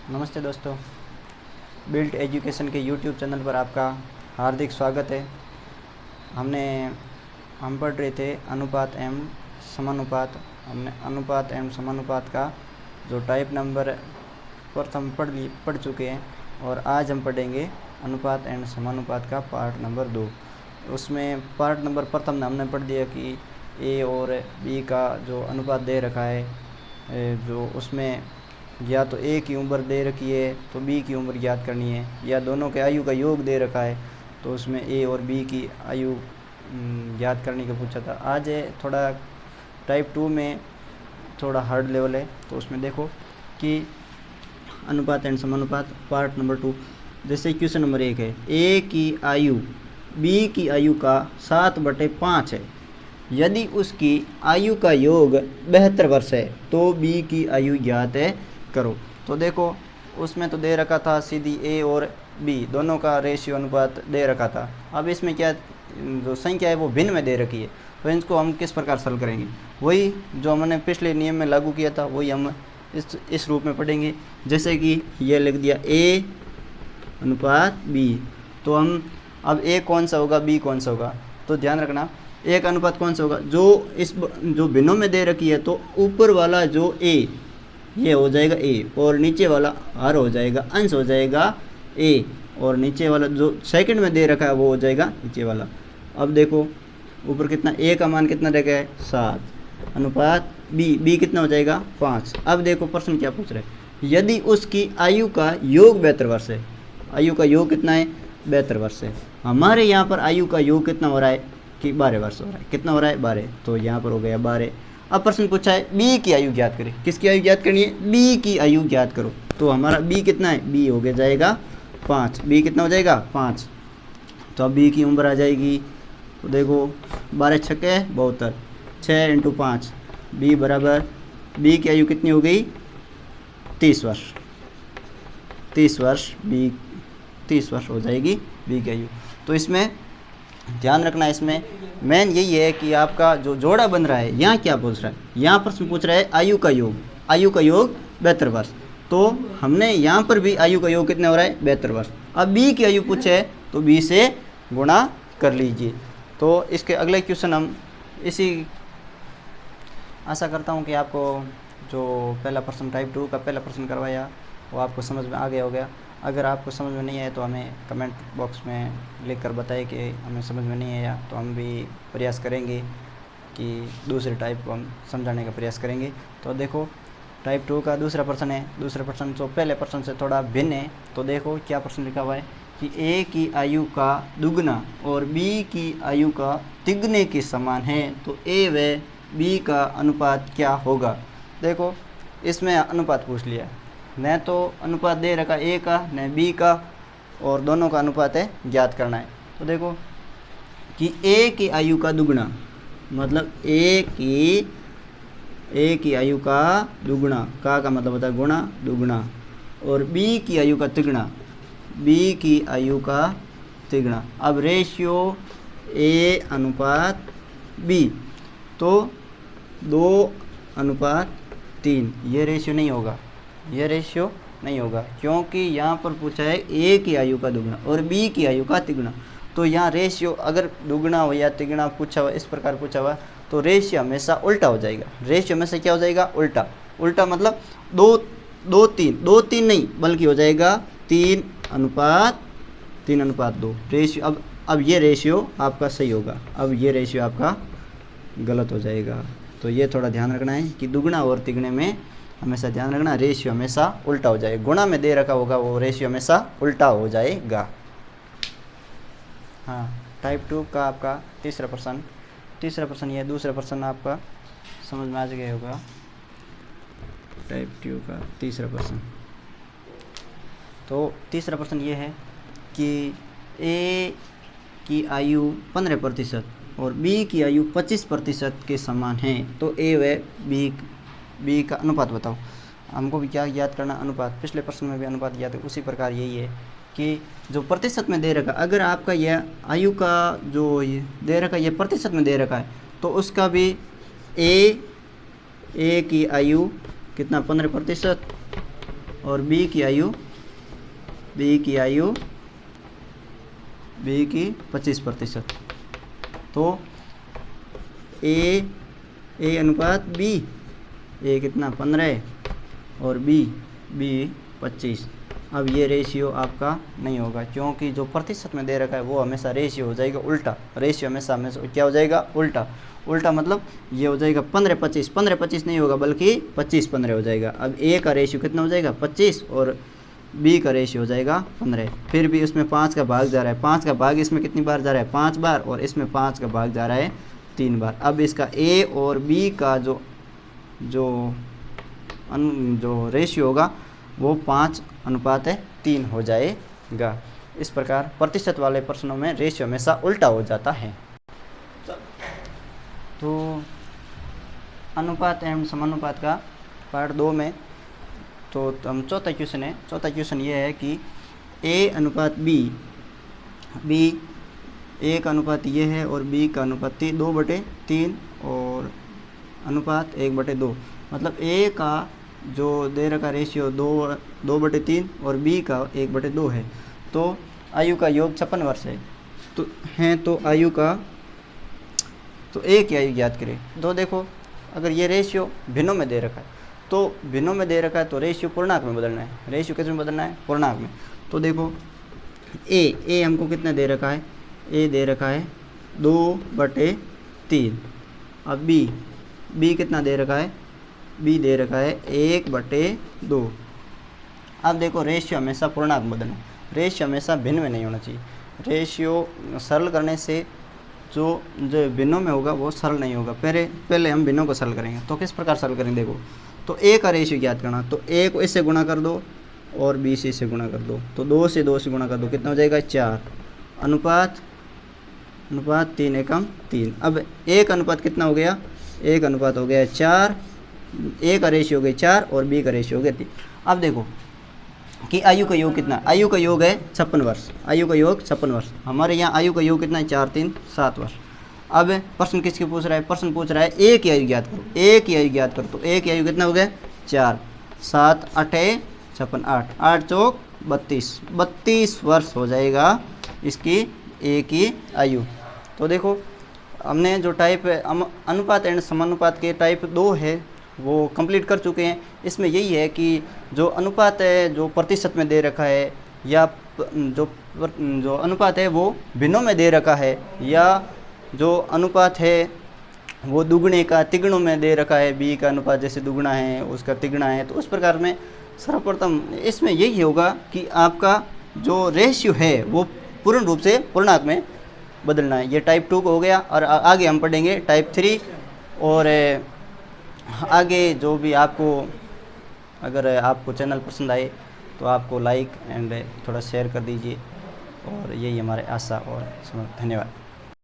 नमस्ते दोस्तों, built education के यूट्यूब चैनल पर आपका हार्दिक स्वागत है। हम पढ़ रहे थे अनुपात एवं समानुपात। हमने अनुपात एवं समानुपात का जो टाइप नंबर प्रथम पढ़ चुके हैं और आज हम पढ़ेंगे अनुपात एवं समानुपात का पार्ट नंबर 2। उसमें पार्ट नंबर प्रथम में हमने पढ़ दिया कि ए और बी का जो अनुपात दे रखा है, जो उसमें या तो ए की उम्र दे रखी है तो बी की उम्र ज्ञात करनी है, या दोनों के आयु का योग दे रखा है तो उसमें ए और बी की आयु ज्ञात करने का पूछा था। आज थोड़ा टाइप 2 में थोड़ा हार्ड लेवल है, तो उसमें देखो कि अनुपात एंड समानुपात पार्ट नंबर 2। जैसे क्वेश्चन नंबर 1 है, ए की आयु बी की आयु का 7/5 है। यदि उसकी आयु का योग 72 वर्ष है तो बी की आयु ज्ञात करो। तो देखो उसमें तो दे रखा था सीधी ए और बी दोनों का रेशियो अनुपात दे रखा था। अब इसमें क्या जो संख्या है वो भिन्न में दे रखी है, तो इसको हम किस प्रकार हल करेंगे, वही जो हमने पिछले नियम में लागू किया था वही हम इस रूप में पढ़ेंगे। जैसे कि ये लिख दिया ए अनुपात बी, तो हम अब ए कौन सा होगा बी कौन सा होगा, तो ध्यान रखना एक अनुपात कौन सा होगा जो भिन्नों में दे रखी है, तो ऊपर वाला जो ए ये हो जाएगा ए और नीचे वाला हर हो जाएगा अंश हो जाएगा ए, और नीचे वाला जो सेकंड में दे रखा है वो हो जाएगा नीचे वाला। अब देखो ऊपर कितना ए का मान कितना रखा है 7 अनुपात बी कितना हो जाएगा 5। अब देखो प्रश्न क्या पूछ रहे हैं, यदि उसकी आयु का योग 72 वर्ष है, आयु का योग कितना है 72 वर्ष है। हमारे यहाँ पर आयु का योग कितना हो रहा है कि 12 वर्ष हो रहा है, कितना हो रहा है 12, तो यहाँ पर हो गया 12। अब प्रश्न पूछा है बी की आयु ज्ञात करें, किसकी आयु ज्ञात करनी है, बी की आयु ज्ञात करो। तो हमारा बी कितना है, बी हो गया जाएगा 5, बी कितना हो जाएगा 5। तो अब बी की उम्र आ जाएगी, तो देखो 12 छक्के 72, 6 × 5 बी बराबर, बी की आयु कितनी हो गई 30 वर्ष, 30 वर्ष बी 30 वर्ष हो जाएगी बी की आयु। तो इसमें ध्यान रखना, इसमें मेन यही है कि आपका जो जोड़ा बन रहा है, यहाँ क्या पूछ रहा है, यहाँ प्रश्न पूछ रहा है आयु का योग 72 वर्ष। तो हमने यहाँ पर भी आयु का योग कितने हो रहा है 72 वर्ष। अब बी की आयु पूछे है तो बी से गुणा कर लीजिए। तो इसके अगले क्वेश्चन हम इसी आशा करता हूँ कि आपको जो पहला प्रश्न टाइप 2 का पहला प्रश्न करवाया वो आपको समझ में आ गया होगा। अगर आपको समझ में नहीं आया तो हमें कमेंट बॉक्स में लिख कर बताएं कि हमें समझ में नहीं आया, तो हम भी प्रयास करेंगे कि दूसरे टाइप को हम समझाने का प्रयास करेंगे। तो देखो टाइप 2 का दूसरा प्रश्न है, दूसरा प्रश्न तो पहले प्रश्न से थोड़ा भिन्न है। तो देखो क्या प्रश्न लिखा हुआ है कि ए की आयु का दुगना और बी की आयु का तिगने के समान है, तो ए व बी का अनुपात क्या होगा। देखो इसमें अनुपात पूछ लिया, न तो अनुपात दे रखा ए का न बी का, और दोनों का अनुपात है ज्ञात करना है। तो देखो कि ए की आयु का दुगना मतलब ए की आयु का दुगना, का मतलब होता है गुणा दुगना, और बी की आयु का तिगुना, बी की आयु का तिगुना। अब रेशियो ए अनुपात बी, तो 2:3, ये रेशियो नहीं होगा, ये रेशियो नहीं होगा, क्योंकि यहाँ पर पूछा है ए की आयु का दुगना और बी की आयु का तिगुना। तो यहाँ रेशियो अगर दुगना हो या तिगुना पूछा हुआ, इस प्रकार पूछा हुआ, तो रेशियो हमेशा उल्टा हो जाएगा। रेशियो हमेशा क्या हो जाएगा उल्टा, उल्टा मतलब 2:3 नहीं बल्कि हो जाएगा 3:2 रेशियो। अब ये रेशियो आपका सही होगा, अब ये रेशियो आपका गलत हो जाएगा। तो ये थोड़ा ध्यान रखना है कि दुगना और तिगुने में हमेशा ध्यान रखना, रेशियो हमेशा उल्टा हो जाएगा। गुणा में दे रखा होगा वो रेशियो हमेशा उल्टा हो जाएगा। हाँ, टाइप 2 का आपका तीसरा प्रश्न ये, दूसरा प्रश्न आपका समझ में आ गया होगा। टाइप 2 का तीसरा प्रश्न, तो तीसरा प्रश्न ये है कि ए की आयु 15% और बी की आयु 25% के समान है, तो ए व बी का अनुपात बताओ। हमको भी क्या याद करना, अनुपात। पिछले प्रश्न में भी अनुपात याद है, उसी प्रकार यही है कि जो प्रतिशत में दे रखा, अगर आपका यह आयु का जो दे रखा ये प्रतिशत में दे रखा है, तो उसका भी ए की आयु कितना 15%, और बी की आयु 25%। तो ए अनुपात बी, ए कितना 15 और बी 25। अब ये रेशियो आपका नहीं होगा, क्योंकि जो प्रतिशत में दे रखा है वो हमेशा रेशियो हो जाएगा उल्टा। रेशियो हमेशा क्या हो जाएगा, उल्टा। उल्टा मतलब ये हो जाएगा 15-25, 15-25 नहीं होगा बल्कि 25-15 हो जाएगा। अब ए का रेशियो कितना हो जाएगा 25 और बी का रेशियो हो जाएगा 15। फिर भी उसमें 5 का भाग जा रहा है, 5 का भाग इसमें कितनी बार जा रहा है 5 बार, और इसमें 5 का भाग जा रहा है 3 बार। अब इसका ए और बी का जो रेशियो होगा वो 5:3 हो जाएगा। इस प्रकार प्रतिशत वाले प्रश्नों में रेशियो हमेशा उल्टा हो जाता है। तो अनुपात एवं समानुपात का पार्ट 2 में तो हम चौथा क्वेश्चन है। चौथा क्वेश्चन ये है कि ए अनुपात बी, ए का अनुपात ये है और बी का अनुपात 2/3 और अनुपात 1/2। मतलब ए का जो दे रखा रेशियो 2/3 और बी का 1/2 है। तो आयु का योग 56 वर्ष है। तो आयु का तो ए की आयु ज्ञात करें। तो देखो अगर ये रेशियो भिन्नों में दे रखा है तो भिन्नों में दे रखा है तो रेशियो पूर्णांक में बदलना है। रेशियो किस में बदलना है, पूर्णांक में। तो देखो ए हमको कितना दे रखा है, ए दे रखा है 2/3। अब बी कितना दे रखा है, बी दे रखा है 1/2। अब देखो रेशियो हमेशा पूर्णांक में बदलना है, रेशियो हमेशा भिन्न में नहीं होना चाहिए। रेशियो सरल करने से जो भिन्नों में होगा वो सरल नहीं होगा। पहले हम भिन्नों को सरल करेंगे। तो किस प्रकार सरल करेंगे, देखो तो ए का रेशियो ज्ञात करना। तो ए को इससे गुणा कर दो और बी से इससे गुणा कर दो। तो 2 से गुणा कर दो, कितना हो जाएगा 4। अनुपात 3 एकम 3। अब एक अनुपात कितना हो गया, एक अनुपात हो गया 4। ए का रेशियो हो गया 4 और बी का रेशियो हो गया 3। अब देखो कि आयु का योग कितना, आयु का योग है 56 वर्ष। आयु का योग 56 वर्ष। हमारे यहाँ आयु का योग कितना है 4 3 7 वर्ष। अब प्रश्न किसकी पूछ रहा है, प्रश्न पूछ रहा है ए की आयु ज्ञात करो। ए की आयु ज्ञात करो। तो ए की आयु कितना हो गया 4 7 8 56 8 8 चौक 32 वर्ष हो जाएगा इसकी ए की आयु। तो देखो हमने जो टाइप अनुपात एंड समानुपात के टाइप 2 है वो कंप्लीट कर चुके हैं। इसमें यही है कि जो अनुपात है जो प्रतिशत में दे रखा है या जो अनुपात है वो भिन्नों में दे रखा है, या जो अनुपात है वो दुगने का तिगुणों में दे रखा है। बी का अनुपात जैसे दुगुना है उसका तिगुना है। तो उस प्रकार में सर्वप्रथम इसमें यही होगा कि आपका जो रेशियो है वो पूर्ण रूप से पूर्णांक में बदलना है। ये टाइप 2 को हो गया। और आगे हम पढ़ेंगे टाइप 3। और आगे जो भी आपको, अगर आपको चैनल पसंद आए तो आपको लाइक एंड थोड़ा शेयर कर दीजिए। और यही हमारे आशा और धन्यवाद।